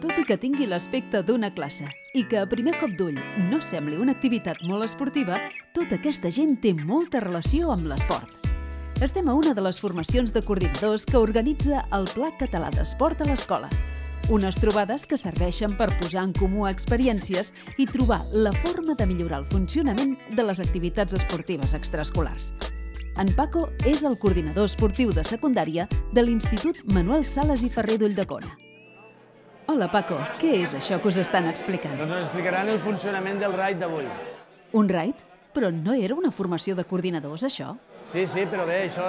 Tot i que tingui l'aspecte d'una classe i que a primer cop d'ull no sembli una activitat molt esportiva, tota aquesta gent té molta relació amb l'esport. Estem a una de les formacions de coordinadors que organitza el Pla Català d'Esport a l'escola. Unes trobades que serveixen per posar en comú experiències i trobar la forma de millorar el funcionament de les activitats esportives extraescolars. En Paco és el coordinador esportiu de secundària de l'Institut Manuel Sales i Ferrer d'Ulldecona. Hola, Paco, què és això que us estan explicant? Doncs ens explicaran el funcionament del raid d'avui. Un raid? Però no era una formació de coordinadors, això? Sí, però bé, això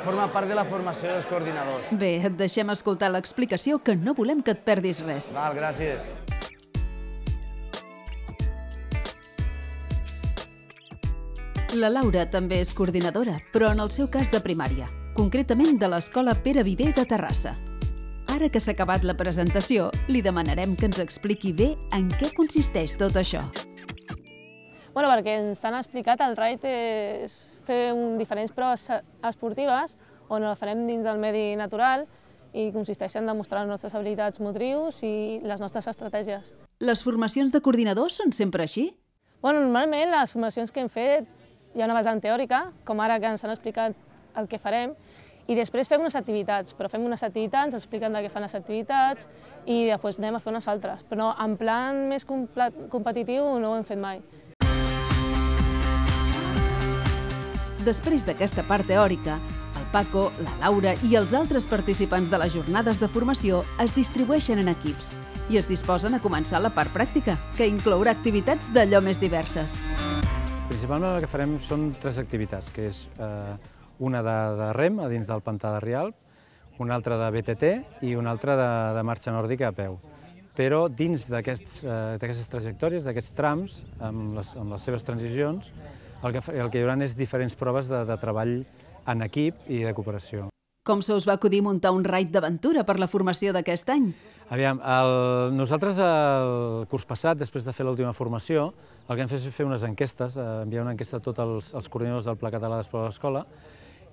forma part de la formació dels coordinadors. Bé, et deixem escoltar l'explicació, que no volem que et perdis res. Val, gràcies. La Laura també és coordinadora, però en el seu cas de primària, concretament de l'Escola Pere Viver de Terrassa. Ara que s'ha acabat la presentació, li demanarem que ens expliqui bé en què consisteix tot això. Bueno, perquè ens han explicat, el raid és fer diferents proves esportives on el farem dins del medi natural i consisteix en demostrar les nostres habilitats motrius i les nostres estratègies. Les formacions de coordinadors són sempre així? Bueno, normalment les formacions que hem fet hi ha una vessant teòrica, com ara que ens han explicat el que farem, i després fem unes activitats, però fem unes activitats, ens expliquen de què fan les activitats i després anem a fer unes altres. Però en plan més competitiu no ho hem fet mai. Després d'aquesta part teòrica, el Paco, la Laura i els altres participants de les jornades de formació es distribueixen en equips i es disposen a començar la part pràctica, que inclourà activitats d'allò més diverses. Principalment el que farem són 3 activitats, que és una de rem a dins del pantà de Rialb, una altra de BTT i una altra de marxa nòrdica a peu. Però dins d'aquestes trajectòries, d'aquests trams, amb les seves transicions, el que hi haurà és diferents proves de treball en equip i de cooperació. Com se us va acudir muntar un raid d'aventura per la formació d'aquest any? Aviam, nosaltres el curs passat, després de fer l'última formació, el que hem fet és fer unes enquestes, enviar una enquesta a tots els coordinadors del Pla Català d'Esport a l'escola,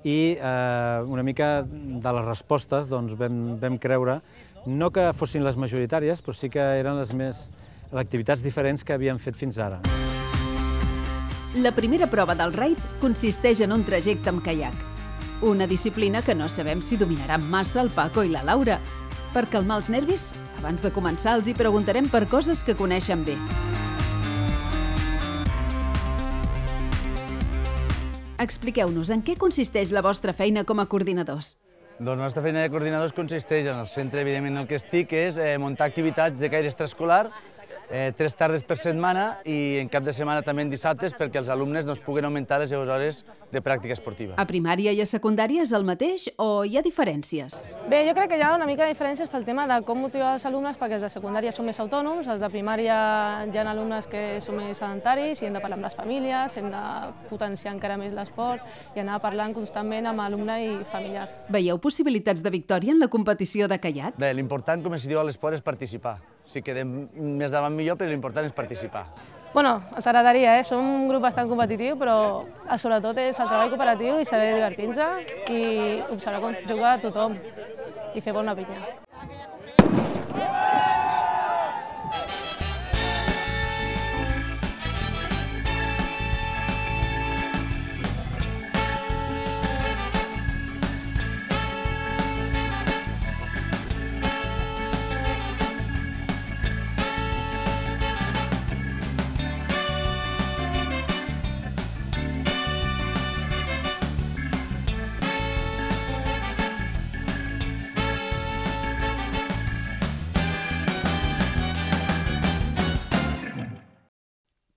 i una mica de les respostes vam creure, no que fossin les majoritàries, però sí que eren les activitats diferents que havíem fet fins ara. La primera prova del raid consisteix en un trajecte amb caiac, una disciplina que no sabem si dominaran massa el Paco i la Laura. Per calmar els nervis, abans de començar els hi preguntarem per coses que coneixen bé. Expliqueu-nos en què consisteix la vostra feina com a coordinadors. Doncs la nostra feina de coordinadors consisteix en el centre, evidentment, en el que estic, és muntar activitats de caire extraescolar, 3 tardes per setmana i en cap de setmana també en dissabtes perquè els alumnes no es puguen augmentar les seves hores de pràctica esportiva. A primària i a secundària és el mateix o hi ha diferències? Bé, jo crec que hi ha una mica de diferències pel tema de com motivar els alumnes, perquè els de secundària són més autònoms, els de primària hi ha alumnes que són més sedentaris i hem de parlar amb les famílies, hem de potenciar encara més l'esport i anar parlant constantment amb alumne i familiar. Veieu possibilitats de victòria en la competició de caiac? Bé, l'important, com es diu a l'esport, és participar. Si quedem més davant millor, però l'important és participar. Bueno, ens agradaria, som un grup bastant competitiu, però sobretot és el treball cooperatiu i saber divertir-nos i observar com juga tothom i fer bona pinya.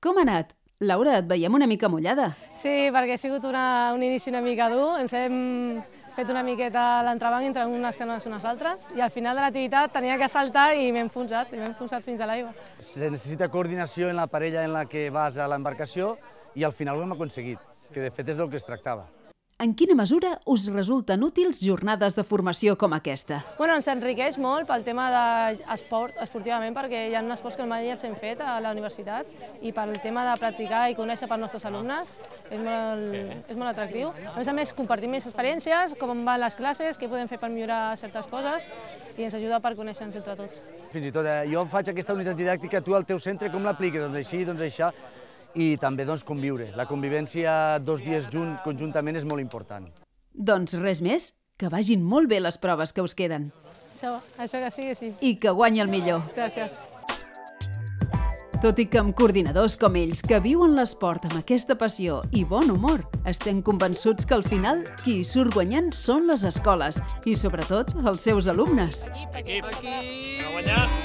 Com ha anat? Laura, et veiem una mica mullada. Sí, perquè ha sigut un inici una mica dur. Ens hem fet una miqueta l'entrebanc entre unes canes i unes altres i al final de l'activitat tenia que saltar i m'he enfonsat fins a l'aigua. Se necessita coordinació en la parella en la que vas a l'embarcació i al final ho hem aconseguit, que de fet és del que es tractava. En quina mesura us resulten útils jornades de formació com aquesta? Ens enriqueix molt pel tema d'esport, esportivament, perquè hi ha esports que mai els hem fet a la universitat i pel tema de practicar i conèixer pels nostres alumnes és molt atractiu. A més, compartim més experiències, com van les classes, què podem fer per millorar certes coses i ens ajuda per conèixer-nos entre tots. Fins i tot jo faig aquesta unitat didàctica, tu al teu centre com l'apliques? Doncs així, doncs això. I també conviure. La convivència 2 dies conjuntament és molt important. Doncs res més, que vagin molt bé les proves que us queden. Això que sigui, sí. I que guanyi el millor. Gràcies. Tot i que amb coordinadors com ells, que viuen l'esport amb aquesta passió i bon humor, estem convençuts que al final qui hi surt guanyant són les escoles i, sobretot, els seus alumnes. Equip! A guanyar!